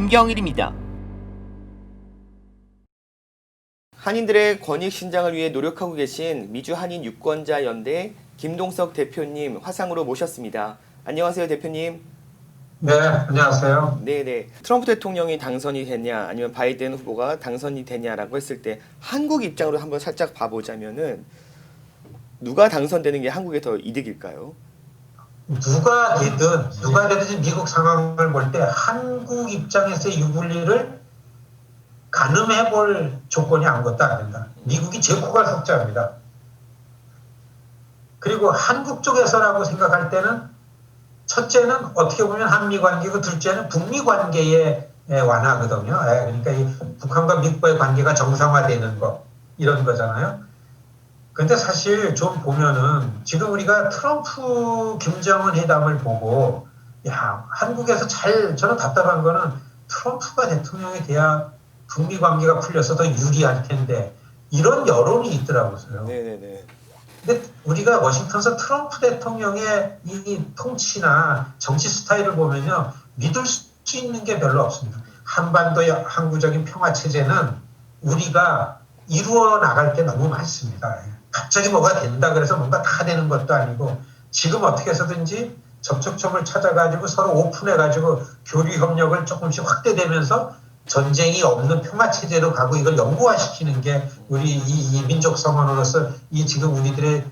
김경일입니다. 한인들의 권익 신장을 위해 노력하고 계신 미주 한인 유권자 연대 김동석 대표님 화상으로 모셨습니다. 안녕하세요, 대표님. 네, 안녕하세요. 네네. 트럼프 대통령이 당선이 됐냐, 아니면 바이든 후보가 당선이 됐냐라고 했을 때 한국 입장으로 한번 살짝 봐보자면은 누가 당선되는 게 한국에 더 이득일까요? 누가 되든 미국 상황을 볼 때 한국 입장에서의 유불리를 가늠해 볼 조건이 아무것도 안 된다. 미국이 제코가 석자입니다. 그리고 한국 쪽에서라고 생각할 때는 첫째는 어떻게 보면 한미 관계고 둘째는 북미 관계의 완화거든요. 그러니까 이 북한과 미국과의 관계가 정상화되는 거 이런 거잖아요. 근데 사실 좀 보면은 지금 우리가 트럼프 김정은 회담을 보고 한국에서 저는 답답한 거는 트럼프가 대통령이 돼야 북미 관계가 풀려서 더 유리할 텐데 이런 여론이 있더라고요. 네네네. 근데 우리가 워싱턴에서 트럼프 대통령의 이 통치나 정치 스타일을 보면요. 믿을 수 있는 게 별로 없습니다. 한반도의 항구적인 평화 체제는 우리가 이루어 나갈 게 너무 많습니다. 갑자기 뭐가 된다 그래서 뭔가 다 되는 것도 아니고 지금 어떻게 해서든지 접촉점을 찾아가지고 서로 오픈해가지고 교류 협력을 조금씩 확대되면서 전쟁이 없는 평화체제로 가고 이걸 영구화시키는 게 우리 이 민족 성원으로서 이 지금 우리들의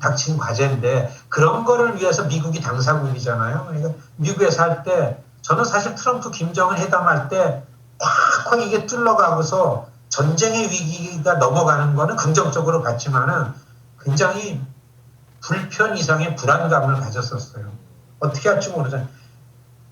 닥친 과제인데 그런 거를 위해서 미국이 당사국이잖아요. 그러니까 미국에서 할 때 저는 사실 트럼프 김정은 회담할 때 콱콱 이게 뚫러가고서 전쟁의 위기가 넘어가는 거는 긍정적으로 봤지만은 굉장히 불편 이상의 불안감을 가졌었어요. 어떻게 할지 모르잖아요.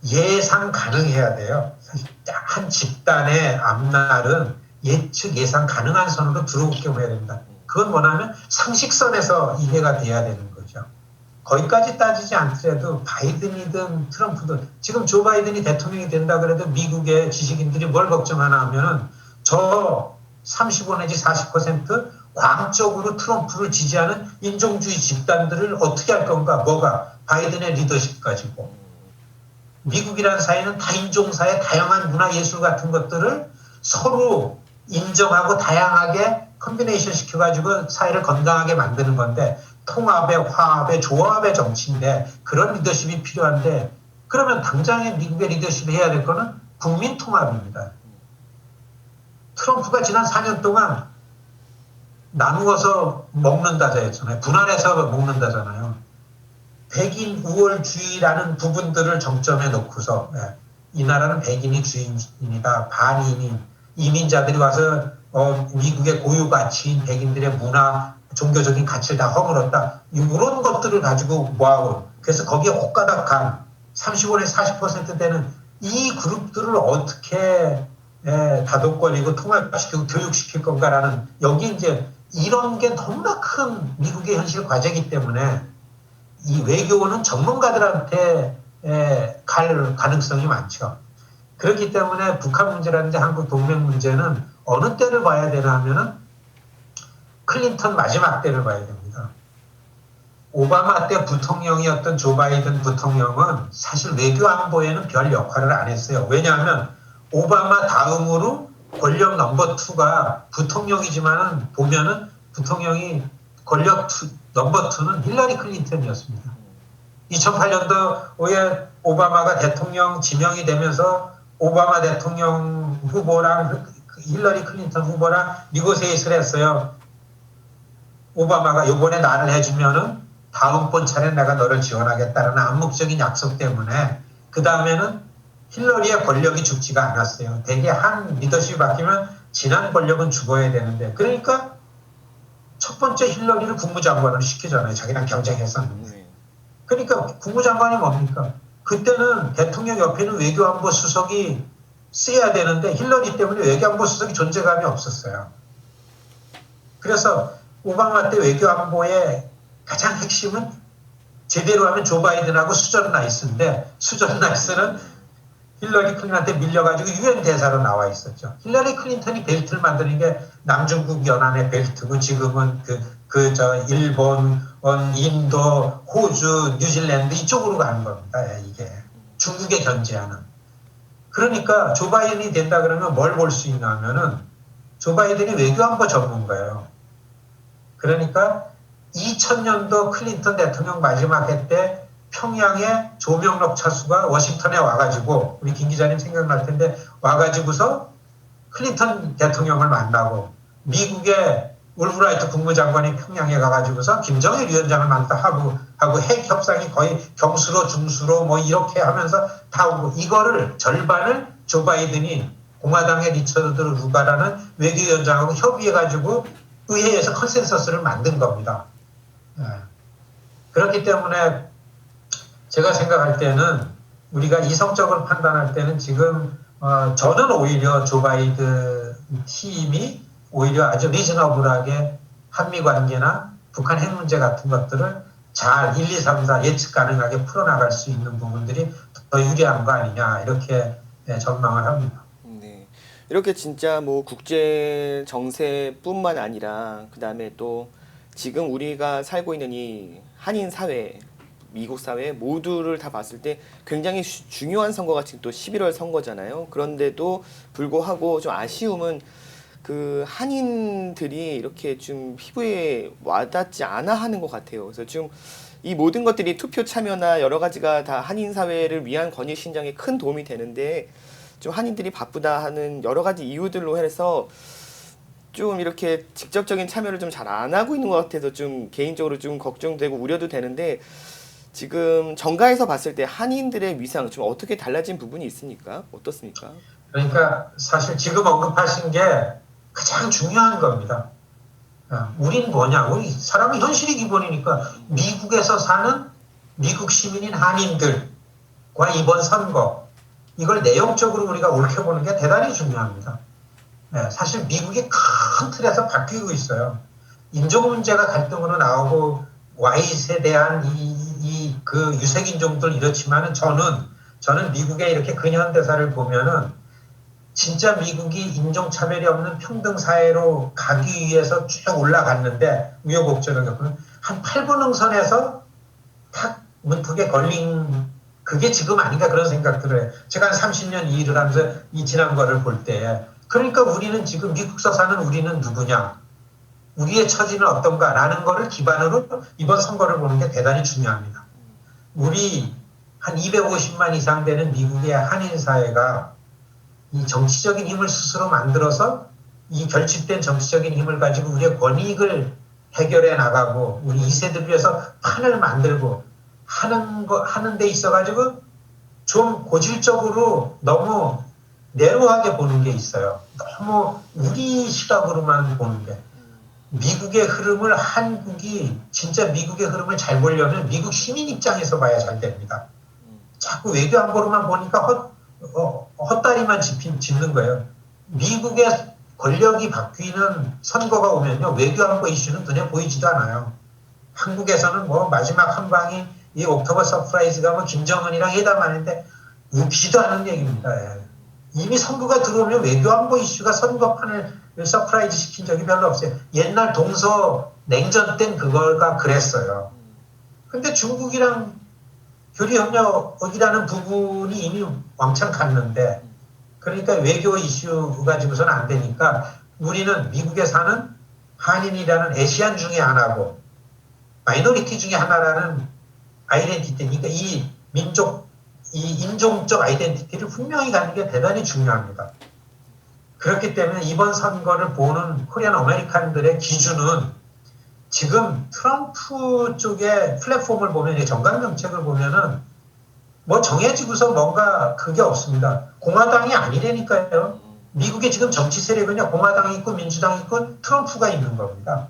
예상 가능해야 돼요. 사실 한 집단의 앞날은 예상 가능한 선으로 들어오게 해야 된다. 그건 뭐냐면 상식선에서 이해가 돼야 되는 거죠. 거기까지 따지지 않더라도 바이든이든 트럼프든 지금 조 바이든이 대통령이 된다 그래도 미국의 지식인들이 뭘 걱정하나 하면은 저 35 내지 40% 광적으로 트럼프를 지지하는 인종주의 집단들을 어떻게 할 건가? 뭐가? 바이든의 리더십 가지고. 미국이라는 사회는 다인종사회, 다양한 문화 예술 같은 것들을 서로 인정하고 다양하게 컨비네이션 시켜가지고 사회를 건강하게 만드는 건데 통합의, 화합의, 조합의 정치인데 그런 리더십이 필요한데 그러면 당장에 미국의 리더십이 해야 될 거는 국민 통합입니다. 트럼프가 지난 4년 동안 나누어서 먹는다잖아요. 분할해서 먹는다잖아요. 백인 우월주의라는 부분들을 정점에 놓고서 이 나라는 백인이 주인이다. 반이민, 이민자들이 와서 미국의 고유 가치인 백인들의 문화, 종교적인 가치를 다 허물었다. 이런 것들을 가지고 모아온. 그래서 거기에 혹가닥한 35에서 40% 되는 이 그룹들을 어떻게 다독거리고 통합시키고 교육시킬 건가라는 여기 이제 이런 게 너무나 큰 미국의 현실 과제이기 때문에 이 외교는 전문가들한테 갈 가능성이 많죠. 그렇기 때문에 북한 문제라든지 한국 동맹 문제는 어느 때를 봐야 되나 하면은 클린턴 마지막 때를 봐야 됩니다. 오바마 때 부통령이었던 조 바이든 부통령은 사실 외교 안보에는 별 역할을 안 했어요. 왜냐하면 오바마 다음으로 권력 넘버 2가 부통령이지만은 보면은 부통령이 권력 넘버 2는 힐러리 클린턴이었습니다. 2008년도에 오바마가 대통령 지명이 되면서 오바마 대통령 후보랑 힐러리 클린턴 후보랑 니고세이트를 했어요. 오바마가 요번에 나를 해주면은 다음번 차례 내가 너를 지원하겠다라는 암묵적인 약속 때문에 그 다음에는 힐러리의 권력이 죽지가 않았어요. 대개 한 리더십이 바뀌면 지난 권력은 죽어야 되는데 그러니까 첫 번째 힐러리를 국무장관으로 시키잖아요. 자기랑 경쟁했었는데. 그러니까 국무장관이 뭡니까? 그때는 대통령 옆에는 외교안보 수석이 쓰여야 되는데 힐러리 때문에 외교안보 수석이 존재감이 없었어요. 그래서 오바마 때 외교안보의 가장 핵심은 제대로 하면 조 바이든하고 수전 라이스인데 수전 라이스는 힐러리 클린턴한테 밀려가지고 유엔 대사로 나와 있었죠. 힐러리 클린턴이 벨트를 만드는 게 남중국 연안의 벨트고 지금은 일본, 인도, 호주, 뉴질랜드 이쪽으로 가는 겁니다. 이게 중국에 견제하는. 그러니까 조 바이든이 된다 그러면 뭘 볼 수 있냐 하면은 조 바이든이 외교안보 전문가예요. 그러니까 2000년도 클린턴 대통령 마지막 해 때 평양에 조명록 차수가 워싱턴에 와가지고 우리 김 기자님 생각날 텐데 와가지고서 클린턴 대통령을 만나고 미국의 울브라이트 국무장관이 평양에 가가지고서 김정일 위원장을 하고 핵 협상이 거의 경수로 중수로 뭐 이렇게 하면서 다 오고 이거를 절반을 조 바이든이 공화당의 리처드 루가라는 외교위원장하고 협의해가지고 의회에서 컨센서스를 만든 겁니다. 그렇기 때문에 제가 생각할 때는 우리가 이성적으로 판단할 때는 지금 저는 오히려 조 바이든 팀이 오히려 아주 리즈너블하게 한미 관계나 북한 핵 문제 같은 것들을 잘 1, 2, 3, 4 예측 가능하게 풀어나갈 수 있는 부분들이 더 유리한 거 아니냐 이렇게 전망을 합니다. 네. 이렇게 진짜 뭐 국제 정세뿐만 아니라 그다음에 또 지금 우리가 살고 있는 이 한인 사회, 미국 사회 모두를 다 봤을 때 굉장히 중요한 선거가 지금 또 11월 선거잖아요. 그런데도 불구하고 좀 아쉬움은 그 한인들이 이렇게 좀 피부에 와닿지 않아 하는 것 같아요. 그래서 좀 이 모든 것들이 투표 참여나 여러 가지가 다 한인 사회를 위한 권위 신장에 큰 도움이 되는데 좀 한인들이 바쁘다 하는 여러 가지 이유들로 해서 좀 이렇게 직접적인 참여를 좀 잘 안 하고 있는 것 같아서 좀 개인적으로 좀 걱정되고 우려도 되는데 지금 정가에서 봤을 때 한인들의 위상 좀 어떻게 달라진 부분이 있습니까? 어떻습니까? 그러니까 사실 지금 언급하신 게 가장 중요한 겁니다. 우린 뭐냐? 우리 사람은 현실이 기본이니까 미국에서 사는 미국 시민인 한인들과 이번 선거 이걸 내용적으로 우리가 옳혀보는 게 대단히 중요합니다. 사실 미국이 큰 틀에서 바뀌고 있어요. 인종 문제가 갈등으로 나오고 와이트에 대한 그 유색인종들 이렇지만은 저는 미국의 이렇게 근현대사를 보면은 진짜 미국이 인종차별이 없는 평등사회로 가기 위해서 쭉 올라갔는데 우여곡절을 겪는 한 8번 흥선에서 탁 문턱에 걸린 그게 지금 아닌가 그런 생각들을 해요. 제가 한 30년 이 일을 하면서 이 지난 거를 볼 때 그러니까 우리는 지금 미국서 사는 우리는 누구냐 우리의 처지는 어떤가라는 거를 기반으로 이번 선거를 보는 게 대단히 중요합니다. 우리 한 250만 이상 되는 미국의 한인 사회가 이 정치적인 힘을 스스로 만들어서 이 결집된 정치적인 힘을 가지고 우리의 권익을 해결해 나가고 우리 2세들을 위해서 판을 만들고 하는 데 있어 가지고 좀 고질적으로 너무 내로하게 보는 게 있어요. 너무 우리 시각으로만 보는 게. 미국의 흐름을 한국이 진짜 미국의 흐름을 잘 보려면 미국 시민 입장에서 봐야 잘 됩니다. 자꾸 외교안보로만 보니까 헛다리만 짚는 거예요. 미국의 권력이 바뀌는 선거가 오면요. 외교안보 이슈는 눈에 보이지도 않아요. 한국에서는 뭐 마지막 한 방이 이 옥토버 서프라이즈가 뭐 김정은이랑 회담하는데 웃기지도 않은 얘기입니다. 이미 선거가 들어오면 외교안보 이슈가 선거판을 서프라이즈 시킨 적이 별로 없어요. 옛날 동서 냉전 땐 그거가 그랬어요. 근데 중국이랑 교류협력이라는 부분이 이미 왕창 갔는데 그러니까 외교 이슈 가지고서는 안 되니까 우리는 미국에 사는 한인이라는 애시안 중에 하나고 마이너리티 중에 하나라는 아이덴티티 그러니까 이 민족 이 인종적 아이덴티티를 분명히 갖는 게 대단히 중요합니다. 그렇기 때문에 이번 선거를 보는 코리안 아메리칸들의 기준은 지금 트럼프 쪽의 플랫폼을 보면 정강 정책을 보면은 뭐 정해지고서 뭔가 그게 없습니다. 공화당이 아니라니까요. 미국의 지금 정치 세력은요 공화당이 있고 민주당이 있고 트럼프가 있는 겁니다.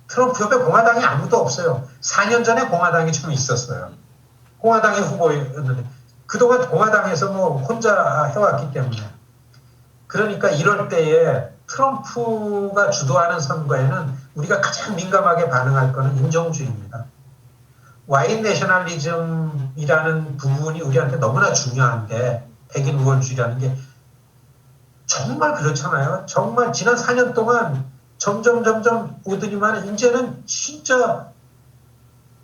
트럼프 옆에 공화당이 아무도 없어요. 4년 전에 공화당이 좀 있었어요. 공화당의 후보였는데 그동안 공화당에서 뭐 혼자 해왔기 때문에 그러니까 이럴 때에 트럼프가 주도하는 선거에는 우리가 가장 민감하게 반응할 거는 인종주의입니다. 와인 내셔널리즘이라는 부분이 우리한테 너무나 중요한데 백인 우월주의라는 게 정말 그렇잖아요. 정말 지난 4년 동안 점점 오더니만 이제는 진짜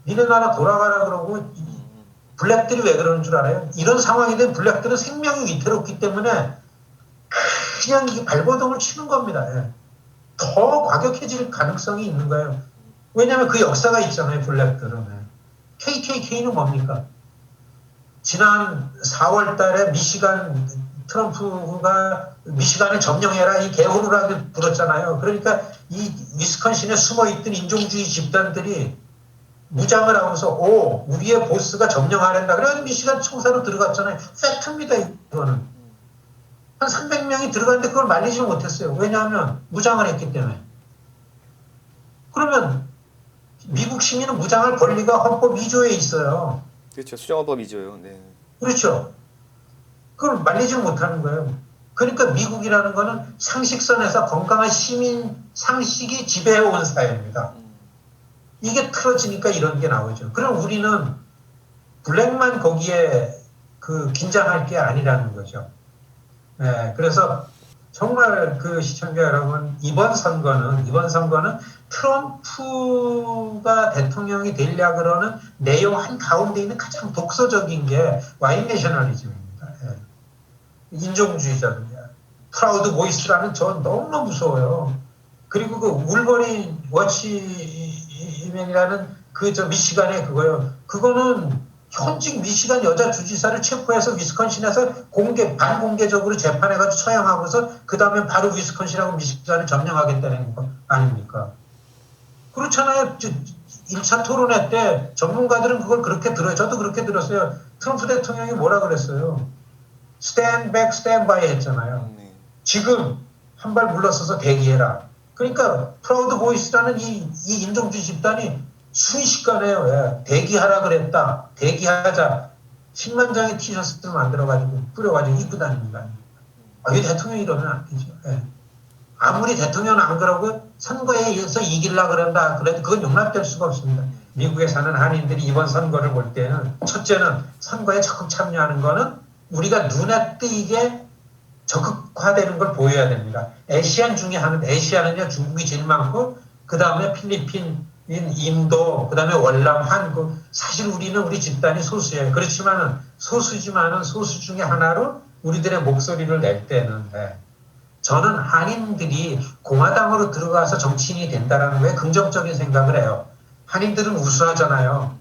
니네 나라 돌아가라 그러고 블랙들이 왜 그러는 줄 알아요? 이런 상황이 된 블랙들은 생명이 위태롭기 때문에 그냥 이 발버둥을 치는 겁니다. 예. 더 과격해질 가능성이 있는 거예요. 왜냐하면 그 역사가 있잖아요. 블랙들은. 예. KKK는 뭡니까? 지난 4월 달에 미시간 트럼프가 미시간을 점령해라 이 개호루라고 불었잖아요. 그러니까 이 위스콘신에 숨어있던 인종주의 집단들이 무장을 하면서 우리의 보스가 점령하란다. 그래서 미시간 총사로 들어갔잖아요. 팩트입니다. 이거는. 한 300명이 들어갔는데 그걸 말리지 못했어요. 왜냐하면 무장을 했기 때문에. 그러면 미국 시민은 무장할 권리가 헌법 2조에 있어요. 그렇죠. 수정헌법 2조요. 네. 그렇죠. 그걸 말리지 못하는 거예요. 그러니까 미국이라는 거는 상식선에서 건강한 시민 상식이 지배해온 사회입니다. 이게 틀어지니까 이런 게 나오죠. 그럼 우리는 블랙만 거기에 그 긴장할 게 아니라는 거죠. 네, 그래서 정말 그 시청자 여러분 이번 선거는 트럼프가 대통령이 되려 그러는 내용 한 가운데 있는 가장 독소적인 게 와인 내셔널리즘입니다. 예. 인종주의자들이야. 프라우드 보이스라는 저 너무너무 무서워요. 그리고 그 울버린 워치맨이라는 그 저 미시간의 그거요. 그거는 현직 미시간 여자 주지사를 체포해서 위스콘신에서 반공개적으로 재판해가지고 처형하고서 그 다음에 바로 위스콘신하고 미시간을 점령하겠다는 거 아닙니까? 그렇잖아요. 1차 토론회 때 전문가들은 그걸 그렇게 들어요. 저도 그렇게 들었어요. 트럼프 대통령이 뭐라 그랬어요? Stand back, stand by 했잖아요. 지금 한 발 물러서서 대기해라. 그러니까 프라우드 보이스라는 이 인종주의 집단이 순식간에 대기하라 그랬다. 대기하자. 10만 장의 티셔츠를 만들어가지고 뿌려가지고 입고 다닙니다. 이 대통령이 이러면 안 되죠. 예. 아무리 대통령은 안 그러고 선거에 의해서 이기려고 그런다. 그래도 그건 용납될 수가 없습니다. 미국에 사는 한인들이 이번 선거를 볼 때는 첫째는 선거에 적극 참여하는 거는 우리가 눈에 띄게 적극화되는 걸 보여야 됩니다. 아시안 중에 아시아는요 중국이 제일 많고 그 다음에 필리핀, 인도, 그 다음에 월남, 한국. 사실 우리는 우리 집단이 소수예요. 그렇지만은 소수지만은 소수 중에 하나로 우리들의 목소리를 낼 때는 저는 한인들이 공화당으로 들어가서 정치인이 된다는 거에 긍정적인 생각을 해요. 한인들은 우수하잖아요.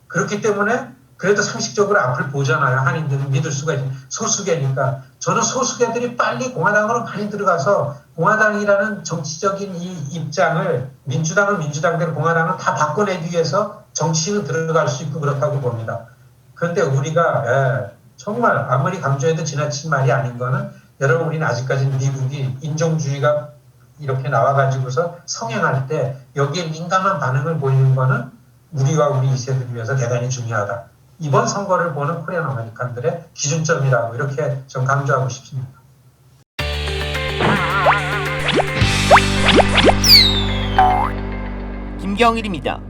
그렇기 때문에 그래도 상식적으로 앞을 보잖아요. 한인들은 믿을 수가 있어요. 소수계니까. 저는 소수계들이 빨리 공화당으로 많이 들어가서 공화당이라는 정치적인 이 입장을 민주당대로 공화당을 다 바꿔내기 위해서 정치인은 들어갈 수 있고 그렇다고 봅니다. 그런데 우리가 정말 아무리 강조해도 지나친 말이 아닌 거는 여러분 우리는 아직까지는 미국이 인종주의가 이렇게 나와가지고서 성행할 때 여기에 민감한 반응을 보이는 거는 우리와 우리 2세들을 위해서 대단히 중요하다. 이번 선거를 보는 코리안 아메리칸들의 기준점이라고 이렇게 좀 강조하고 싶습니다. 김경일입니다.